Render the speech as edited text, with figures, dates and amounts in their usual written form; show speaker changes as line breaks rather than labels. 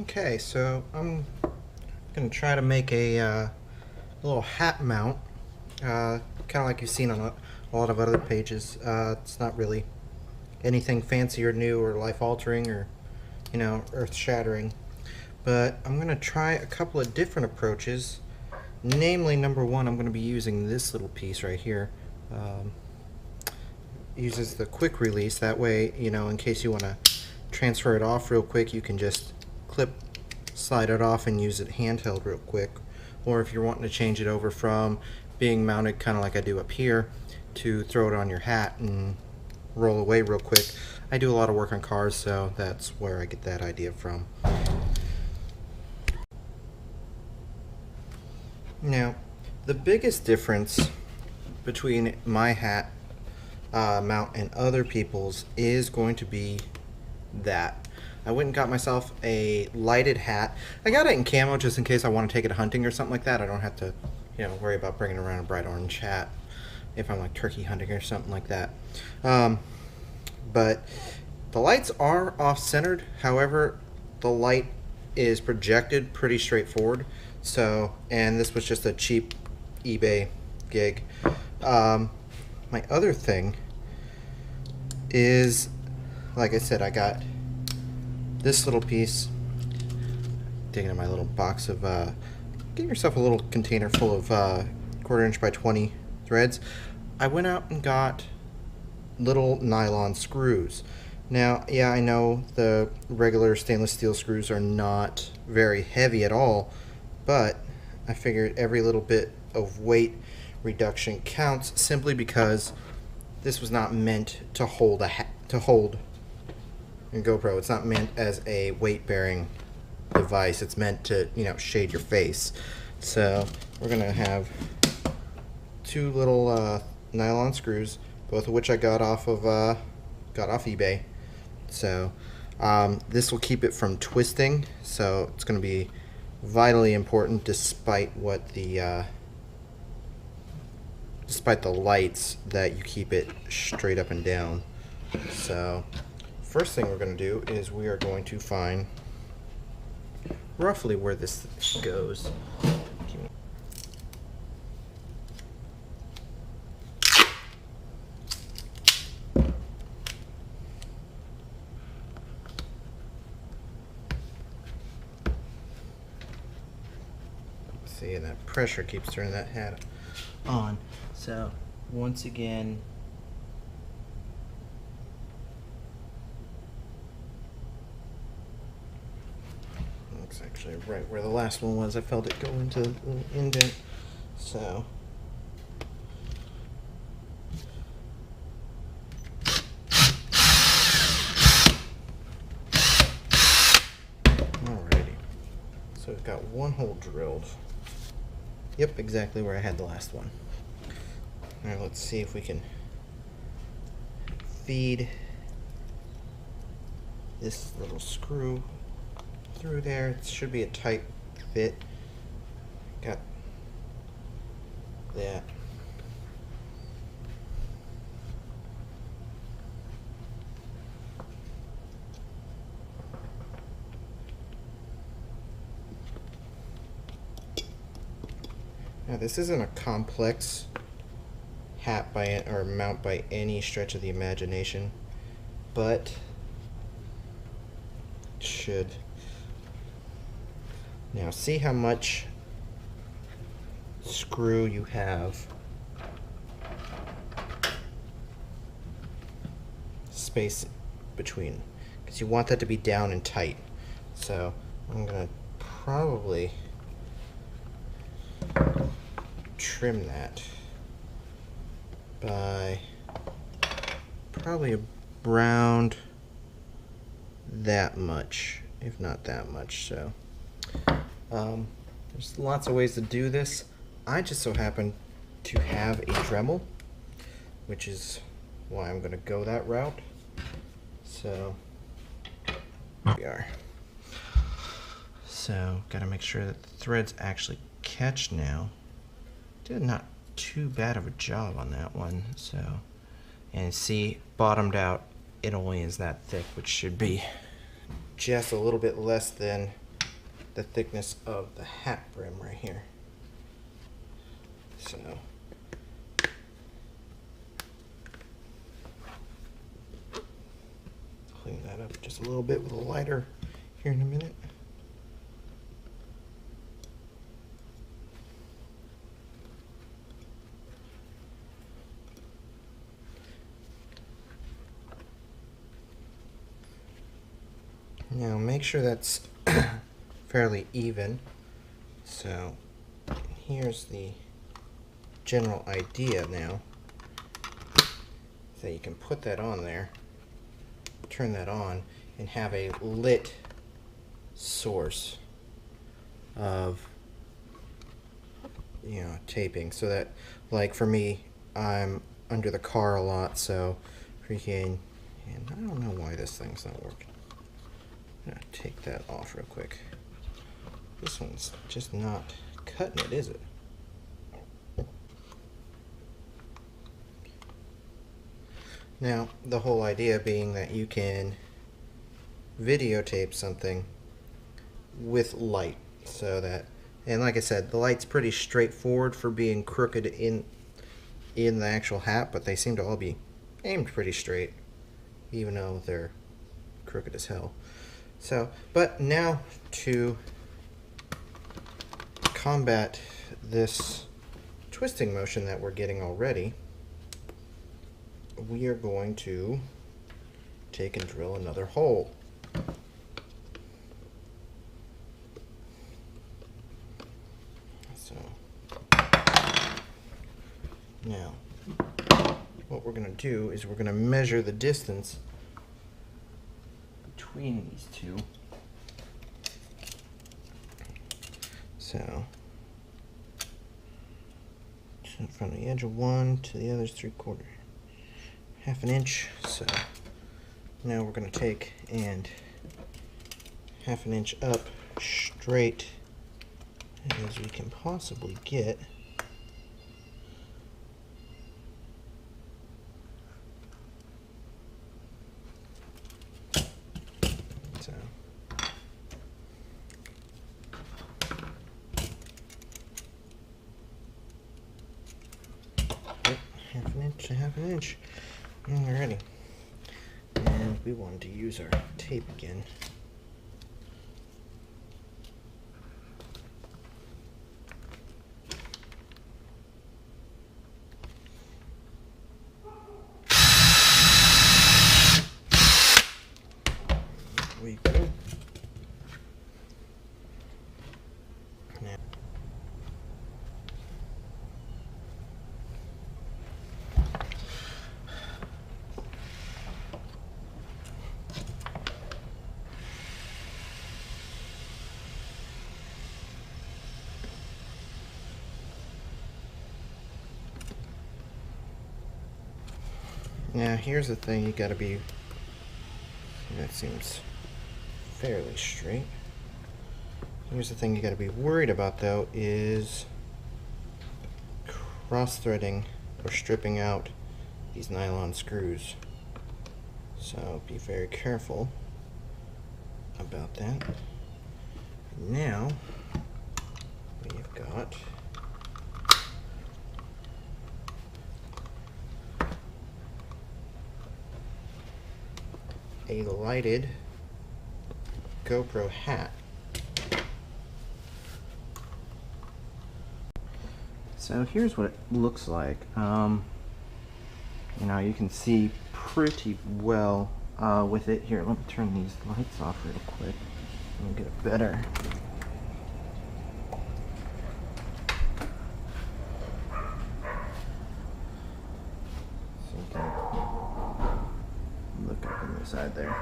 Okay, so I'm gonna try to make a little hat mount, kind of like you've seen on a lot of other pages. It's not really anything fancy or new or life-altering or, earth-shattering. But I'm gonna try a couple of different approaches. Namely, number one, I'm gonna be using this little piece right here. Uses the quick release. That way, in case you want to transfer it off real quick, you can just slide it off and use it handheld real quick. Or if you're wanting to change it over from being mounted kind of like I do up here to throw it on your hat and roll away real quick. I do a lot of work on cars, so that's where I get that idea from. Now, the biggest difference between my hat mount and other people's is going to be that I went and got myself a lighted hat. I got it in camo just in case I want to take it hunting or something like that. I don't have to, worry about bringing around a bright orange hat if I'm like turkey hunting or something like that. But the lights are off-centered. However, the light is projected pretty straightforward. So, and this was just a cheap eBay gig. My other thing is, like I said, I got this little piece. Digging in my little box of, get yourself a little container full of 1/4 inch by 20 threads. I went out and got little nylon screws. Now, yeah, I know the regular stainless steel screws are not very heavy at all, but I figured every little bit of weight reduction counts, simply because this was not meant to hold a GoPro. It's not meant as a weight-bearing device. It's meant to, shade your face. So we're gonna have two little nylon screws, both of which I got off eBay. So this will keep it from twisting. So it's gonna be vitally important, despite what the lights, that you keep it straight up and down. So first thing we're going to do is we are going to find roughly where this goes. See, and that pressure keeps turning that hat on. So once again, looks actually right where the last one was. I felt it go into the little indent. So alrighty. So we've got one hole drilled. Yep, exactly where I had the last one. Alright, let's see if we can feed this little screw through there. It should be a tight fit. Got that. Now, this isn't a complex hat or mount by any stretch of the imagination, but it should. Now, see how much screw you have space between, because you want that to be down and tight. So I'm gonna probably trim that by probably around that much, if not that much. So there's lots of ways to do this. I just so happen to have a Dremel, which is why I'm going to go that route. So here we are. So got to make sure that the threads actually catch now. Did not too bad of a job on that one. So, and see, bottomed out, it only is that thick, which should be just a little bit less than the thickness of the hat brim right here. So clean that up just a little bit with a lighter here in a minute. Now make sure that's fairly even. So here's the general idea now. So you can put that on there, turn that on, and have a lit source of, you know, taping. So that, like for me, I'm under the car a lot, so freaking, and I don't know why this thing's not working. I'm gonna take that off real quick. This one's just not cutting it, is it? Now, the whole idea being that you can videotape something with light, so that, and like I said, the light's pretty straightforward for being crooked in the actual hat, but they seem to all be aimed pretty straight, even though they're crooked as hell. So, but now to combat this twisting motion that we're getting already, we are going to take and drill another hole. So now what we're going to do is we're going to measure the distance between these two. So from the edge of one to the other's 3/4, half an inch. So now we're going to take and half an inch up straight as we can possibly get. So half an inch. Alrighty. And we wanted to use our tape again. There we go. Now, now here's the thing, you gotta be, that seems fairly straight. Here's the thing you gotta be worried about though, is cross-threading or stripping out these nylon screws. So be very careful about that. Now we've got a lighted GoPro hat. So here's what it looks like. You know, you can see pretty well with it. Here, let me turn these lights off real quick and get it better. So you can look up on the side there.